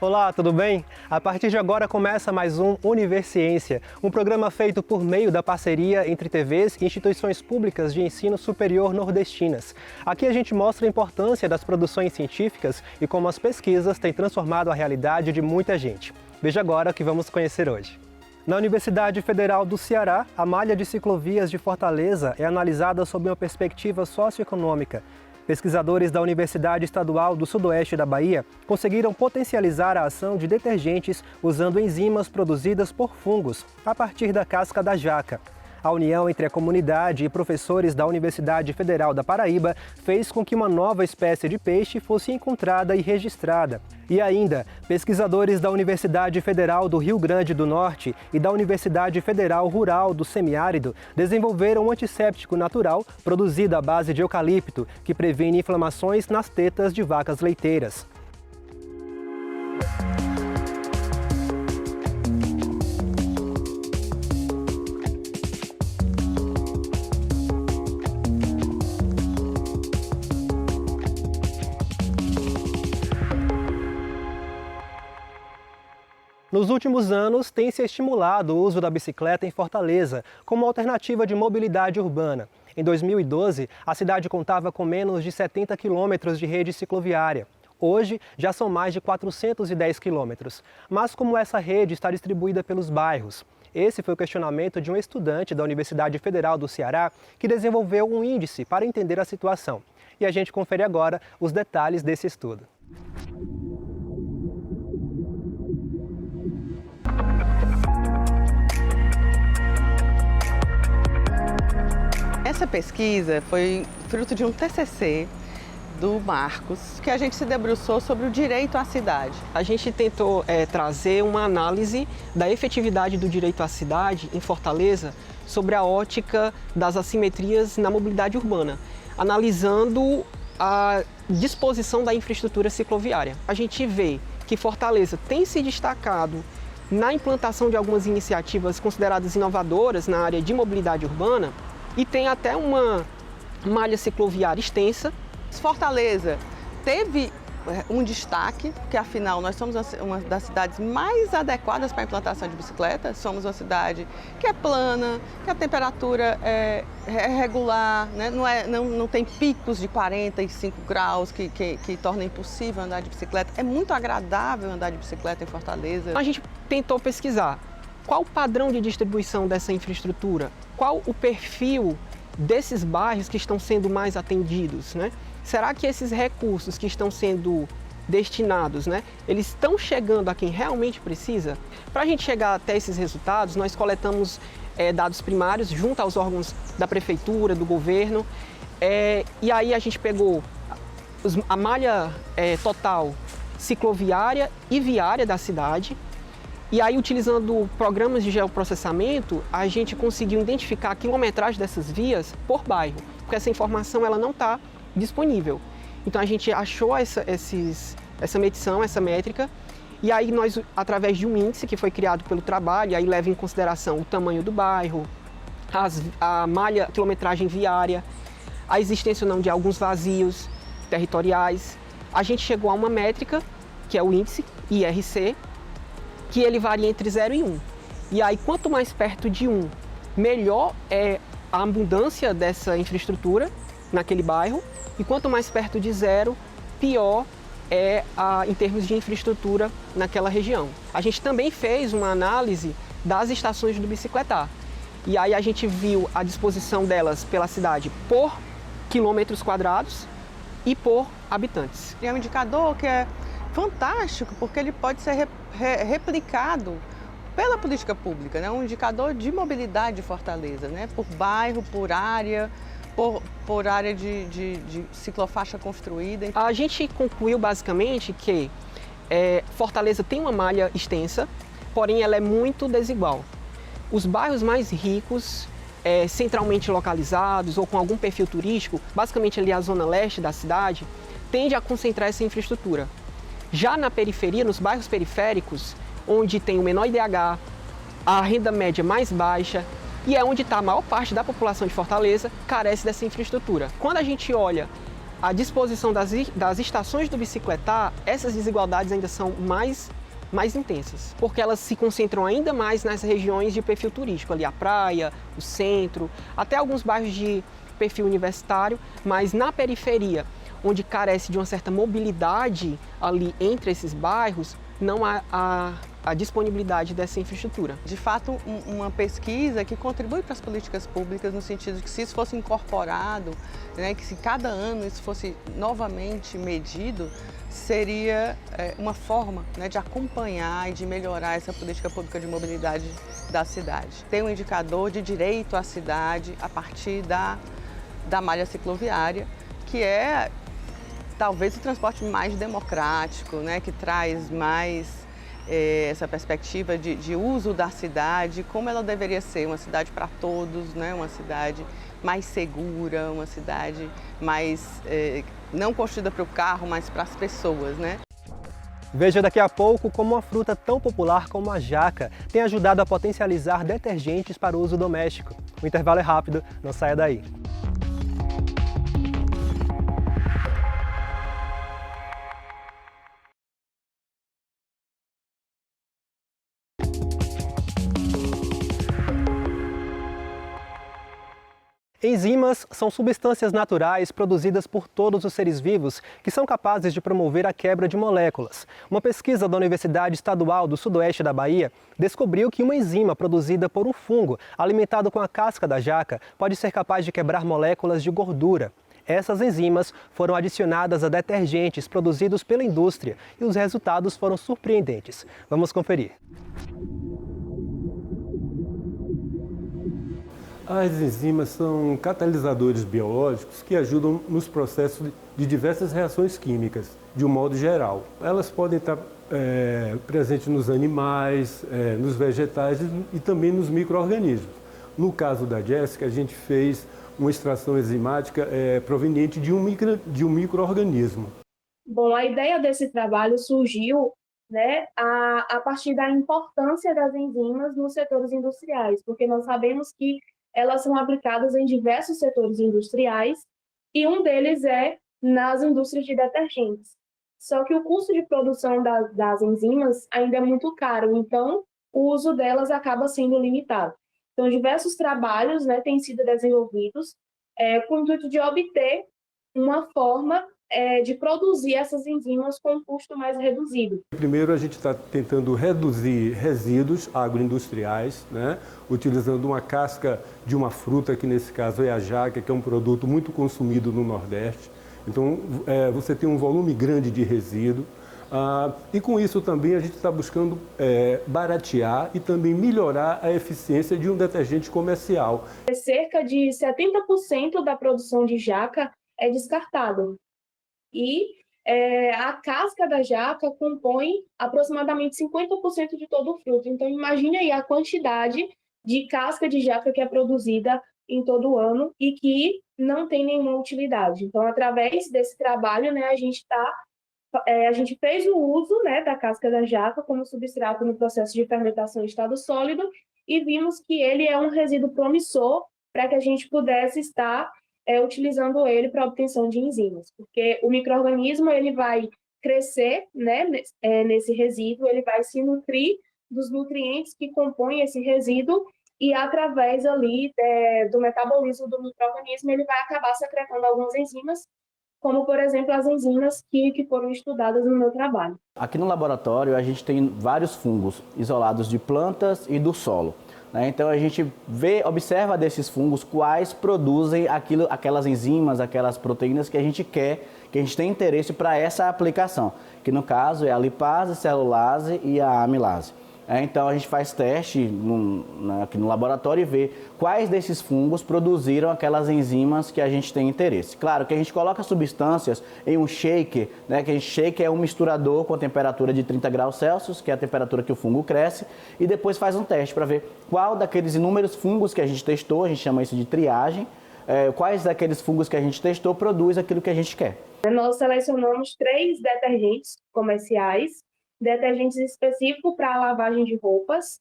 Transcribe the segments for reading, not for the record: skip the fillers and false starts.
Olá, tudo bem? A partir de agora começa mais um Universiência, um programa feito por meio da parceria entre TVs e instituições públicas de ensino superior nordestinas. Aqui a gente mostra a importância das produções científicas e como as pesquisas têm transformado a realidade de muita gente. Veja agora o que vamos conhecer hoje. Na Universidade Federal do Ceará, a malha de ciclovias de Fortaleza é analisada sob uma perspectiva socioeconômica. Pesquisadores da Universidade Estadual do Sudoeste da Bahia conseguiram potencializar a ação de detergentes usando enzimas produzidas por fungos, a partir da casca da jaca. A união entre a comunidade e professores da Universidade Federal da Paraíba fez com que uma nova espécie de peixe fosse encontrada e registrada. E ainda, pesquisadores da Universidade Federal do Rio Grande do Norte e da Universidade Federal Rural do Semiárido desenvolveram um antisséptico natural produzido à base de eucalipto, que previne inflamações nas tetas de vacas leiteiras. Nos últimos anos, tem se estimulado o uso da bicicleta em Fortaleza como alternativa de mobilidade urbana. Em 2012, a cidade contava com menos de 70 quilômetros de rede cicloviária. Hoje, já são mais de 410 quilômetros. Mas como essa rede está distribuída pelos bairros? Esse foi o questionamento de um estudante da Universidade Federal do Ceará que desenvolveu um índice para entender a situação. E a gente confere agora os detalhes desse estudo. Essa pesquisa foi fruto de um TCC do Marcos, que a gente se debruçou sobre o direito à cidade. A gente tentou trazer uma análise da efetividade do direito à cidade em Fortaleza sobre a ótica das assimetrias na mobilidade urbana, analisando a disposição da infraestrutura cicloviária. A gente vê que Fortaleza tem se destacado na implantação de algumas iniciativas consideradas inovadoras na área de mobilidade urbana, e tem até uma malha cicloviária extensa. Fortaleza teve um destaque, porque afinal nós somos uma das cidades mais adequadas para a implantação de bicicleta. Somos uma cidade que é plana, que a temperatura é regular, né? Não tem picos de 45 graus que tornam impossível andar de bicicleta. É muito agradável andar de bicicleta em Fortaleza. A gente tentou pesquisar qual o padrão de distribuição dessa infraestrutura, qual o perfil desses bairros que estão sendo mais atendidos, né? Será que esses recursos que estão sendo destinados, né, eles estão chegando a quem realmente precisa? Para a gente chegar até esses resultados, nós coletamos dados primários junto aos órgãos da prefeitura, do governo, e aí a gente pegou a malha total cicloviária e viária da cidade. E aí, utilizando programas de geoprocessamento, a gente conseguiu identificar a quilometragem dessas vias por bairro, porque essa informação ela não está disponível. Então, a gente achou essa medição, essa métrica, e aí nós, através de um índice que foi criado pelo trabalho, aí leva em consideração o tamanho do bairro, a malha, quilometragem viária, a existência ou não de alguns vazios territoriais. A gente chegou a uma métrica, que é o índice IRC, que ele varia entre 0 e 1. E aí, quanto mais perto de 1, melhor é a abundância dessa infraestrutura naquele bairro, e quanto mais perto de 0, pior é em termos de infraestrutura naquela região. A gente também fez uma análise das estações do bicicletar, e aí a gente viu a disposição delas pela cidade por quilômetros quadrados e por habitantes. É um indicador que é fantástico, porque ele pode ser replicado pela política pública, né? Um indicador de mobilidade de Fortaleza, né? Por bairro, por área, por área de ciclofaixa construída. A gente concluiu basicamente que Fortaleza tem uma malha extensa, porém ela é muito desigual. Os bairros mais ricos, centralmente localizados ou com algum perfil turístico, basicamente ali a zona leste da cidade, tende a concentrar essa infraestrutura. Já na periferia, nos bairros periféricos, onde tem o menor IDH, a renda média mais baixa e é onde está a maior parte da população de Fortaleza, carece dessa infraestrutura. Quando a gente olha a disposição das estações do bicicletar, essas desigualdades ainda são mais intensas, porque elas se concentram ainda mais nas regiões de perfil turístico, ali a praia, o centro, até alguns bairros de perfil universitário, mas na periferia, onde carece de uma certa mobilidade ali entre esses bairros, não há a disponibilidade dessa infraestrutura. De fato, uma pesquisa que contribui para as políticas públicas no sentido de que se isso fosse incorporado, né, que se cada ano isso fosse novamente medido, seria uma forma, né, de acompanhar e de melhorar essa política pública de mobilidade da cidade. Tem um indicador de direito à cidade a partir da malha cicloviária, que é talvez o transporte mais democrático, né, que traz mais essa perspectiva de uso da cidade, como ela deveria ser, uma cidade para todos, né, uma cidade mais segura, uma cidade mais não construída para o carro, mas para as pessoas, né? Veja daqui a pouco como uma fruta tão popular como a jaca tem ajudado a potencializar detergentes para o uso doméstico. O intervalo é rápido, não saia daí. Enzimas são substâncias naturais produzidas por todos os seres vivos que são capazes de promover a quebra de moléculas. Uma pesquisa da Universidade Estadual do Sudoeste da Bahia descobriu que uma enzima produzida por um fungo alimentado com a casca da jaca pode ser capaz de quebrar moléculas de gordura. Essas enzimas foram adicionadas a detergentes produzidos pela indústria e os resultados foram surpreendentes. Vamos conferir. As enzimas são catalisadores biológicos que ajudam nos processos de diversas reações químicas, de um modo geral. Elas podem estar presentes nos animais, nos vegetais e também nos micro-organismos. No caso da Jéssica, a gente fez uma extração enzimática proveniente de um micro-organismo. Bom, a ideia desse trabalho surgiu, né, a partir da importância das enzimas nos setores industriais, porque nós sabemos que elas são aplicadas em diversos setores industriais e um deles é nas indústrias de detergentes. Só que o custo de produção das enzimas ainda é muito caro, então o uso delas acaba sendo limitado. Então, diversos trabalhos, né, têm sido desenvolvidos com o intuito de obter uma forma de produzir essas enzimas com um custo mais reduzido. Primeiro, a gente está tentando reduzir resíduos agroindustriais, né, utilizando uma casca de uma fruta, que nesse caso é a jaca, que é um produto muito consumido no Nordeste. Então, você tem um volume grande de resíduo. E com isso também a gente está buscando baratear e também melhorar a eficiência de um detergente comercial. Cerca de 70% da produção de jaca é descartado. E a casca da jaca compõe aproximadamente 50% de todo o fruto. Então, imagine aí a quantidade de casca de jaca que é produzida em todo o ano e que não tem nenhuma utilidade. Então, através desse trabalho, né, a gente fez o uso, né, da casca da jaca como substrato no processo de fermentação em estado sólido e vimos que ele é um resíduo promissor para que a gente pudesse estar utilizando ele para a obtenção de enzimas, porque o micro-organismo ele vai crescer, né, nesse resíduo, ele vai se nutrir dos nutrientes que compõem esse resíduo e através ali do metabolismo do micro-organismo ele vai acabar secretando algumas enzimas, como, por exemplo, as enzimas que foram estudadas no meu trabalho. Aqui no laboratório a gente tem vários fungos isolados de plantas e do solo. Então a gente observa desses fungos quais produzem aquelas enzimas, aquelas proteínas que a gente quer, que a gente tem interesse para essa aplicação, que no caso é a lipase, celulase e a amilase. Então a gente faz teste aqui no laboratório e vê quais desses fungos produziram aquelas enzimas que a gente tem interesse. Claro que a gente coloca substâncias em um shaker, né, que shaker é um misturador com a temperatura de 30 graus Celsius, que é a temperatura que o fungo cresce, e depois faz um teste para ver qual daqueles inúmeros fungos que a gente testou, a gente chama isso de triagem, quais daqueles fungos que a gente testou produz aquilo que a gente quer. Nós selecionamos 3 detergentes comerciais, detergentes específicos para a lavagem de roupas,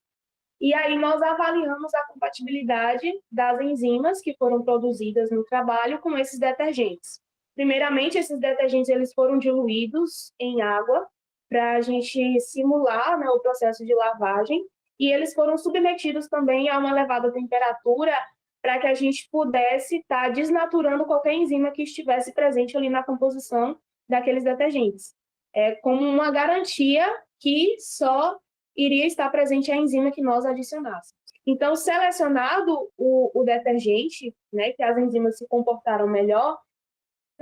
e aí nós avaliamos a compatibilidade das enzimas que foram produzidas no trabalho com esses detergentes. Primeiramente, esses detergentes eles foram diluídos em água para a gente simular, né, o processo de lavagem, e eles foram submetidos também a uma elevada temperatura para que a gente pudesse estar desnaturando qualquer enzima que estivesse presente ali na composição daqueles detergentes. Como uma garantia que só iria estar presente a enzima que nós adicionássemos. Então, selecionado o detergente, né, que as enzimas se comportaram melhor,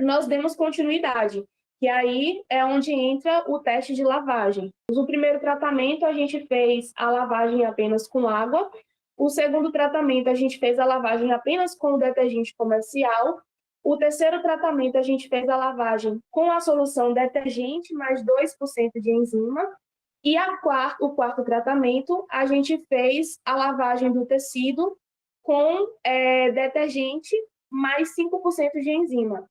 nós demos continuidade, que aí é onde entra o teste de lavagem. No primeiro tratamento, a gente fez a lavagem apenas com água. O segundo tratamento, a gente fez a lavagem apenas com o detergente comercial. O terceiro tratamento, a gente fez a lavagem com a solução detergente mais 2% de enzima. E o quarto tratamento, a gente fez a lavagem do tecido com detergente mais 5% de enzima.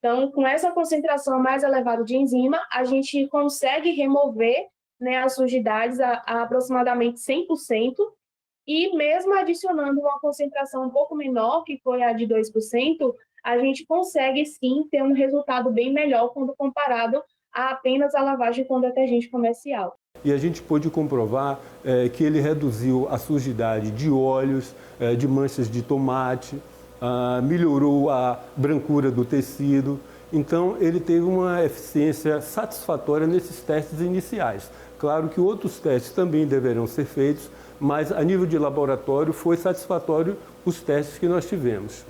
Então, com essa concentração mais elevada de enzima, a gente consegue remover, né, as sujidades a aproximadamente 100%, e mesmo adicionando uma concentração um pouco menor, que foi a de 2%, a gente consegue sim ter um resultado bem melhor quando comparado a apenas a lavagem com detergente comercial. E a gente pôde comprovar que ele reduziu a sujidade de óleos, de manchas de tomate, melhorou a brancura do tecido. Então, ele teve uma eficiência satisfatória nesses testes iniciais. Claro que outros testes também deverão ser feitos, mas a nível de laboratório foi satisfatório os testes que nós tivemos.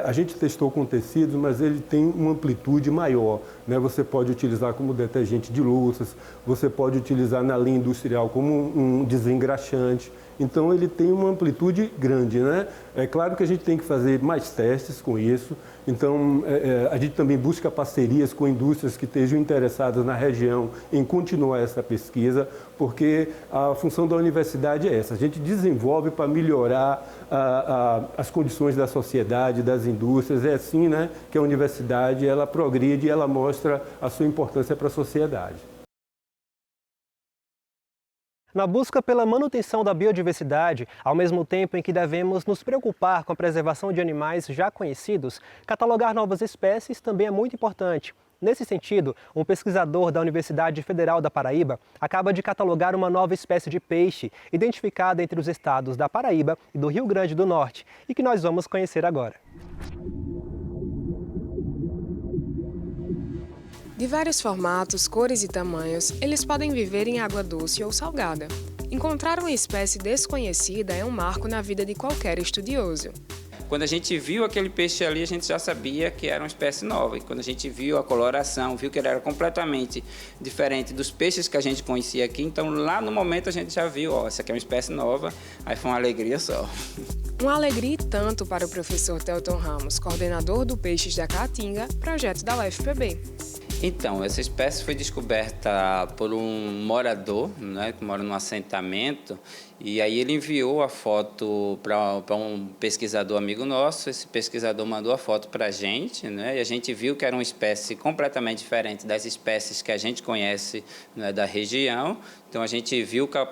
A gente testou com tecidos, mas ele tem uma amplitude maior, né? Você pode utilizar como detergente de louças, você pode utilizar na linha industrial como um desengraxante. Então, ele tem uma amplitude grande, né? É claro que a gente tem que fazer mais testes com isso. Então, a gente também busca parcerias com indústrias que estejam interessadas na região em continuar essa pesquisa, porque a função da universidade é essa. A gente desenvolve para melhorar as condições da sociedade, das indústrias. É assim, né, que a universidade ela progride e ela mostra a sua importância para a sociedade. Na busca pela manutenção da biodiversidade, ao mesmo tempo em que devemos nos preocupar com a preservação de animais já conhecidos, catalogar novas espécies também é muito importante. Nesse sentido, um pesquisador da Universidade Federal da Paraíba acaba de catalogar uma nova espécie de peixe, identificada entre os estados da Paraíba e do Rio Grande do Norte, e que nós vamos conhecer agora. De vários formatos, cores e tamanhos, eles podem viver em água doce ou salgada. Encontrar uma espécie desconhecida é um marco na vida de qualquer estudioso. Quando a gente viu aquele peixe ali, a gente já sabia que era uma espécie nova. E quando a gente viu a coloração, viu que ele era completamente diferente dos peixes que a gente conhecia aqui, então lá no momento a gente já viu, ó, essa aqui é uma espécie nova, aí foi uma alegria só. Uma alegria e tanto para o professor Telton Ramos, coordenador do Peixes da Caatinga, projeto da UFPB. Então, essa espécie foi descoberta por um morador, né, que mora num assentamento, e aí ele enviou a foto para um pesquisador amigo nosso. Esse pesquisador mandou a foto para a gente, né, e a gente viu que era uma espécie completamente diferente das espécies que a gente conhece, né, da região. Então, a gente viu que a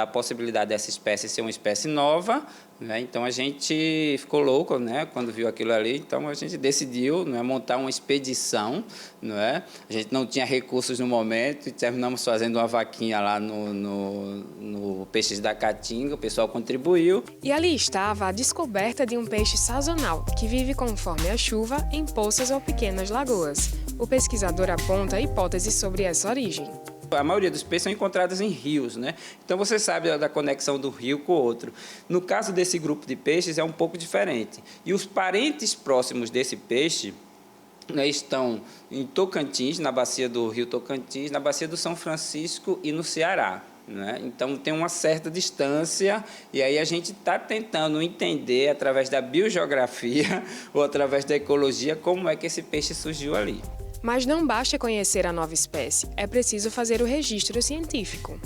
possibilidade dessa espécie ser uma espécie nova, né? Então, a gente ficou louco, né, quando viu aquilo ali. Então, a gente decidiu, né, montar uma expedição. Né? A gente não tinha recursos no momento e terminamos fazendo uma vaquinha lá no Peixes da Caatinga. O pessoal contribuiu. E ali estava a descoberta de um peixe sazonal, que vive conforme a chuva em poças ou pequenas lagoas. O pesquisador aponta hipóteses sobre essa origem. A maioria dos peixes são encontrados em rios, né? Então você sabe da conexão do rio com o outro. No caso desse grupo de peixes é um pouco diferente. E os parentes próximos desse peixe, né, estão em Tocantins, na bacia do rio Tocantins, na bacia do São Francisco e no Ceará. Né? Então tem uma certa distância e aí a gente está tentando entender através da biogeografia ou através da ecologia como é que esse peixe surgiu ali. Mas não basta conhecer a nova espécie, é preciso fazer o registro científico.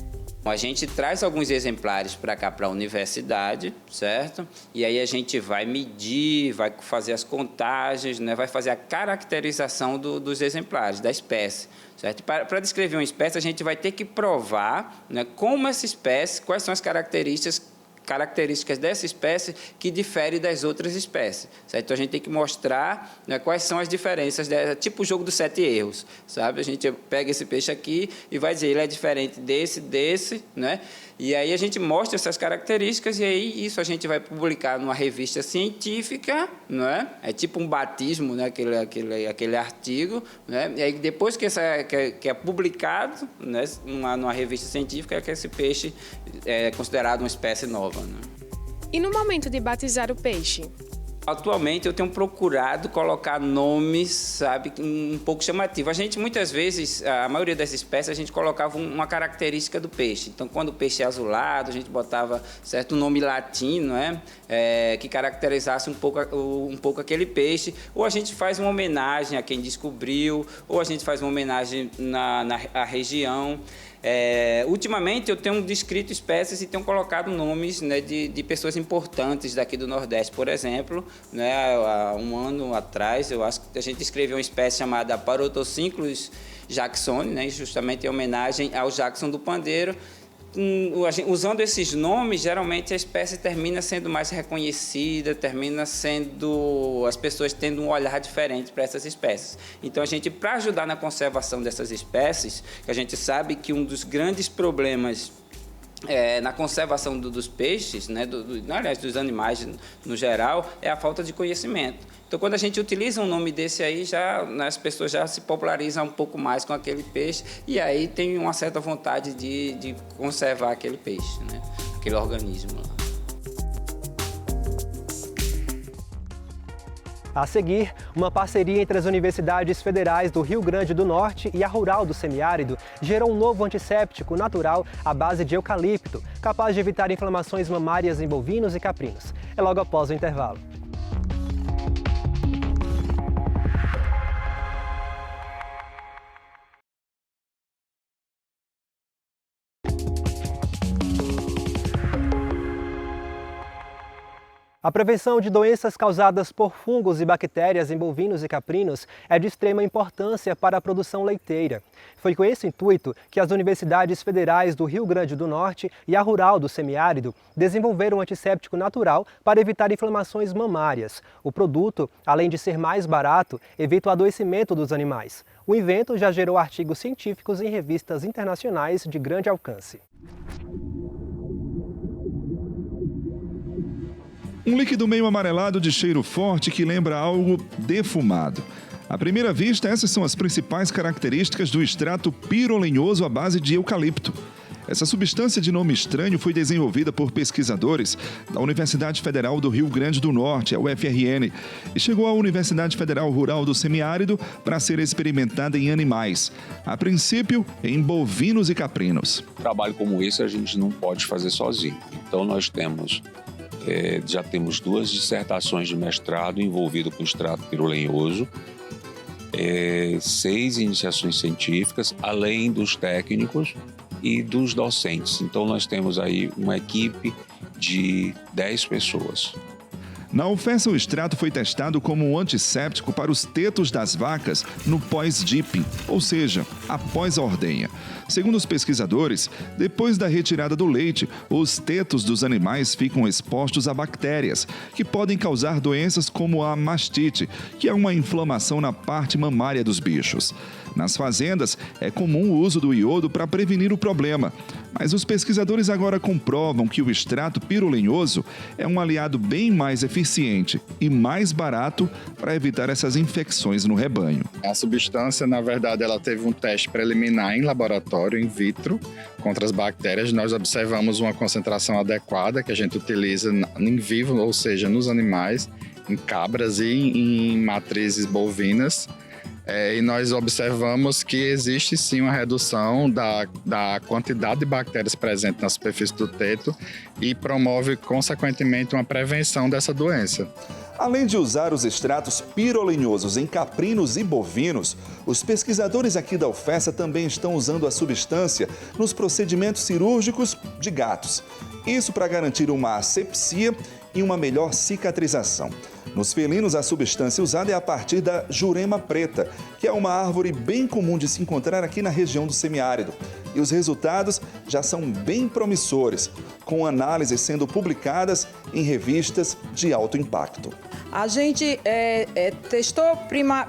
A gente traz alguns exemplares para cá, para a universidade, certo? E aí a gente vai medir, vai fazer as contagens, né? Vai fazer a caracterização dos exemplares, da espécie, certo? Para descrever uma espécie, a gente vai ter que provar, né, como essa espécie, quais são as características características dessa espécie que difere das outras espécies, certo? Então a gente tem que mostrar, né, quais são as diferenças, tipo o jogo dos 7 erros, sabe? A gente pega esse peixe aqui e vai dizer, ele é diferente desse, né? E aí a gente mostra essas características e aí isso a gente vai publicar numa revista científica, não é? É tipo um batismo, né? aquele artigo, né? E aí depois que é publicado, né? numa revista científica, é que esse peixe é considerado uma espécie nova, né? E no momento de batizar o peixe? Atualmente eu tenho procurado colocar nomes, sabe, um pouco chamativos. A gente muitas vezes, a maioria das espécies, a gente colocava uma característica do peixe. Então, quando o peixe é azulado, a gente botava certo nome latino, né, que caracterizasse um pouco aquele peixe. Ou a gente faz uma homenagem a quem descobriu, ou a gente faz uma homenagem à região. Ultimamente eu tenho descrito espécies e tenho colocado nomes, né, de pessoas importantes daqui do Nordeste, por exemplo, né, há um ano atrás eu acho que a gente descreveu uma espécie chamada Parotocinclus jacksoni, né, justamente em homenagem ao Jackson do Pandeiro. Usando esses nomes, geralmente a espécie termina sendo mais reconhecida, termina sendo as pessoas tendo um olhar diferente para essas espécies. Então, a gente, para ajudar na conservação dessas espécies, a gente sabe que um dos grandes problemas na conservação dos peixes, né, aliás, dos animais no geral, é a falta de conhecimento. Então, quando a gente utiliza um nome desse aí, as pessoas já se popularizam um pouco mais com aquele peixe e aí tem uma certa vontade de conservar aquele peixe, né, aquele organismo lá. A seguir, uma parceria entre as universidades federais do Rio Grande do Norte e a Rural do Semiárido gerou um novo antisséptico natural à base de eucalipto, capaz de evitar inflamações mamárias em bovinos e caprinos. É logo após o intervalo. A prevenção de doenças causadas por fungos e bactérias em bovinos e caprinos é de extrema importância para a produção leiteira. Foi com esse intuito que as universidades federais do Rio Grande do Norte e a Rural do Semiárido desenvolveram um antisséptico natural para evitar inflamações mamárias. O produto, além de ser mais barato, evita o adoecimento dos animais. O invento já gerou artigos científicos em revistas internacionais de grande alcance. Um líquido meio amarelado de cheiro forte que lembra algo defumado. À primeira vista, essas são as principais características do extrato pirolenhoso à base de eucalipto. Essa substância de nome estranho foi desenvolvida por pesquisadores da Universidade Federal do Rio Grande do Norte, a UFRN, e chegou à Universidade Federal Rural do Semiárido para ser experimentada em animais, a princípio em bovinos e caprinos. Um trabalho como esse a gente não pode fazer sozinho, então nós já temos 2 dissertações de mestrado envolvido com extrato pirolenhoso, 6 iniciações científicas, além dos técnicos e dos docentes. Então nós temos aí uma equipe de 10 pessoas. Na UFESA, o extrato foi testado como um antisséptico para os tetos das vacas no pós-dipping, ou seja, após a ordenha. Segundo os pesquisadores, depois da retirada do leite, os tetos dos animais ficam expostos a bactérias, que podem causar doenças como a mastite, que é uma inflamação na parte mamária dos bichos. Nas fazendas, é comum o uso do iodo para prevenir o problema, mas os pesquisadores agora comprovam que o extrato pirolenhoso é um aliado bem mais eficiente e mais barato para evitar essas infecções no rebanho. A substância, na verdade, ela teve um teste preliminar em laboratório, in vitro, contra as bactérias. Nós observamos uma concentração adequada que a gente utiliza em vivo, ou seja, nos animais, em cabras e em matrizes bovinas. E nós observamos que existe sim uma redução da quantidade de bactérias presentes na superfície do teto e promove, consequentemente, uma prevenção dessa doença. Além de usar os extratos pirolenhosos em caprinos e bovinos, os pesquisadores aqui da UFESA também estão usando a substância nos procedimentos cirúrgicos de gatos. Isso para garantir uma asepsia e uma melhor cicatrização. Nos felinos, a substância usada é a partir da jurema preta, que é uma árvore bem comum de se encontrar aqui na região do semiárido. E os resultados já são bem promissores, com análises sendo publicadas em revistas de alto impacto. A gente testou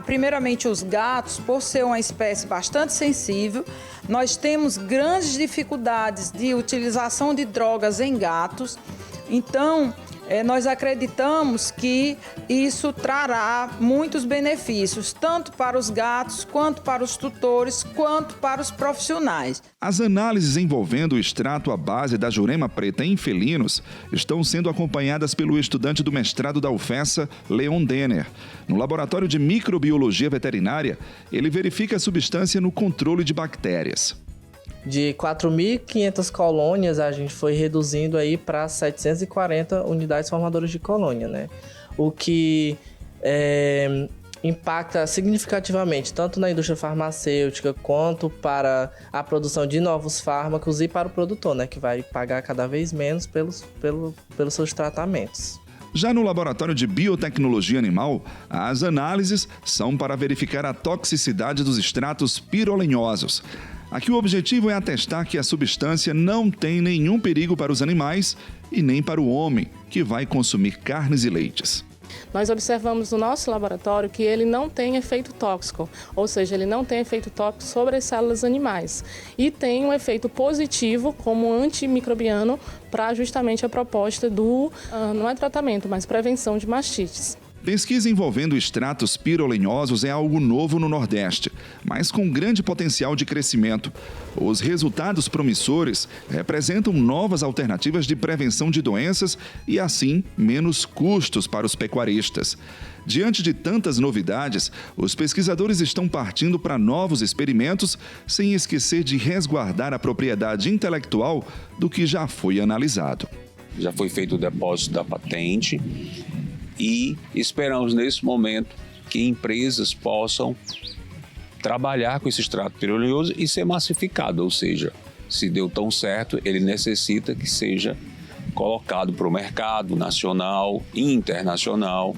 primeiramente os gatos, por ser uma espécie bastante sensível. Nós temos grandes dificuldades de utilização de drogas em gatos. Então, nós acreditamos que isso trará muitos benefícios, tanto para os gatos, quanto para os tutores, quanto para os profissionais. As análises envolvendo o extrato à base da jurema preta em felinos estão sendo acompanhadas pelo estudante do mestrado da UFESA, Leon Denner. No Laboratório de Microbiologia Veterinária, ele verifica a substância no controle de bactérias. De 4.500 colônias, a gente foi reduzindo aí para 740 unidades formadoras de colônia, né? O que impacta significativamente tanto na indústria farmacêutica quanto para a produção de novos fármacos e para o produtor, né? Que vai pagar cada vez menos pelos seus tratamentos. Já no Laboratório de Biotecnologia Animal, as análises são para verificar a toxicidade dos extratos pirolenhosos. Aqui o objetivo é atestar que a substância não tem nenhum perigo para os animais e nem para o homem, que vai consumir carnes e leites. Nós observamos no nosso laboratório que ele não tem efeito tóxico, ou seja, ele não tem efeito tóxico sobre as células animais e tem um efeito positivo como antimicrobiano para justamente a proposta do, não é tratamento, mas prevenção de mastites. Pesquisa envolvendo extratos pirolenhosos é algo novo no Nordeste, mas com grande potencial de crescimento. Os resultados promissores representam novas alternativas de prevenção de doenças e, assim, menos custos para os pecuaristas. Diante de tantas novidades, os pesquisadores estão partindo para novos experimentos, sem esquecer de resguardar a propriedade intelectual do que já foi analisado. Já foi feito o depósito da patente. E esperamos, nesse momento, que empresas possam trabalhar com esse extrato pirolenhoso e ser massificado, ou seja, se deu tão certo, ele necessita que seja colocado para o mercado nacional e internacional,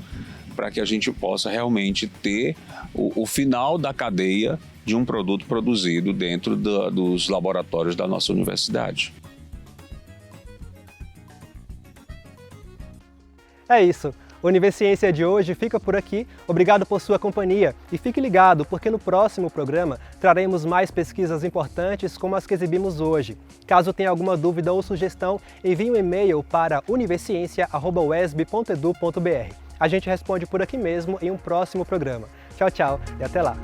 para que a gente possa realmente ter o final da cadeia de um produto produzido dentro dos laboratórios da nossa universidade. É isso. O Universiência de hoje fica por aqui. Obrigado por sua companhia. E fique ligado, porque no próximo programa traremos mais pesquisas importantes como as que exibimos hoje. Caso tenha alguma dúvida ou sugestão, envie um e-mail para universiencia@uesb.edu.br. A gente responde por aqui mesmo em um próximo programa. Tchau, tchau e até lá!